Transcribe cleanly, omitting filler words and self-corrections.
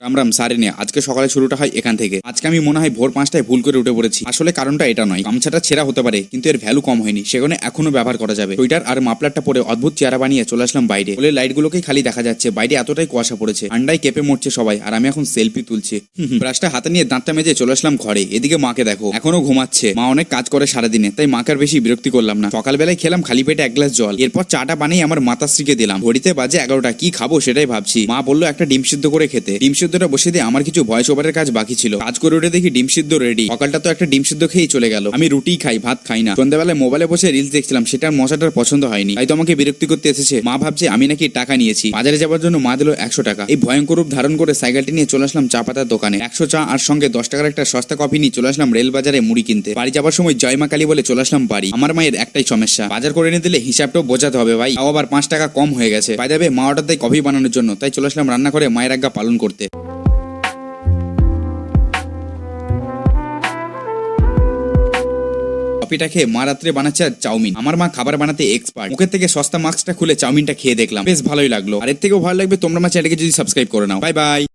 রাম রাম সারিনে আজকে সকালে শুরুটা হয় এখান থেকে। আজকে আমি মনে হয় ভোর 5টায় ভুল করে উঠে পড়েছি। আসলে কারণটা এটা নয়, গামছাটা ছেঁড়া হতে পারে কিন্তু এর ভ্যালু কম হয়নি, সেখানে এখনো ব্যবহার করা যাবে। সোয়েটার আর মাফলারটা পরে অদ্ভুত চেহারা বানিয়ে চলে আসলাম বাইরে। বলে লাইটগুলোকেই খালি দেখা যাচ্ছে, বাইরে এতটাই কুয়াশা পড়েছে, ঠান্ডায় কেঁপে মরছে সবাই, আর আমি এখন সেলফি তুলছি। ব্রাশটা হাতে নিয়ে দাঁতটা মেজে চলে আসলাম ঘরে। এদিকে মাকে দেখো, এখনো ঘুমাচ্ছে। মা অনেক কাজ করে সারাদিনে, তাই মাকে আর বেশি বিরক্তি করলাম না। সকালবেলায় খেলাম খালি পেটে 1 গ্লাস জল, এরপর চাটা বানিয়ে আমার মাতাশ্রীকে দিলাম। ঘড়িতে বাজে 11টা, কি খাবো সেটাই ভাবছি। মা বললো একটা ডিম সিদ্ধ করে খেতে। ডিম সিদ্ধটা বসে দিয়ে আমার কিছু ভয়েস ওভারের কাজ বাকি ছিল। কাজ করে উঠে দেখি ডিম সিদ্ধ রেডি। সকালটা তো একটা ডিম সিদ্ধ খেয়েই চলে গেল। আমি রুটি খাই, ভাত খাই না। সন্ধ্যাবেলায় মোবাইলে বসে রিলস দেখছিলাম, সেটার মশাটার পছন্দ হয়নি, তাই তো আমাকে বিরক্তি করতে এসেছে। মা ভাবছে আমি নাকি টাকা নিয়েছি। বাজারে যাওয়ার জন্য মা দিল 100 টাকা। এই ভয়ঙ্কর রূপ ধারণ করে সাইকেলটি নিয়ে চলে আসলাম চা পাতার দোকানে। 100 চা আর সঙ্গে 10 টাকার একটা সস্তা কফি নিয়ে চলে আসলাম রেল বাজারে মুড়ি কিনতে। বাড়ি যাবার সময় জয় মা কালী বলে চলে আসলাম বাড়ি। আমার মায়ের একটাই সমস্যা, বাজার করে এনে দিলে হিসাবটাও বোঝাতে হবে ভাই। তাও আবার 5 টাকা কম হয়ে গেছে। বাই দ্য ওয়ে, মা অর্ডার দেয় কফি বানানোর জন্য, তাই চলে আসলাম রান্না করে মায়ের আজ্ঞা পালন করতে। কফিটা খেয়ে মা রাত্রে বানাচ্ছে আর চাউমিন। আমার মা খাবার বানাতে এক্সপার্ট। মুখের থেকে সস্তা মাস্কটা খুলে চাউমিনটা খেয়ে দেখলাম, বেশ ভালোই লাগলো। আর এর থেকেও ভালো লাগবে তোমরা আমার চ্যানেলকে যদি সাবস্ক্রাইব করে নাও। Bye bye.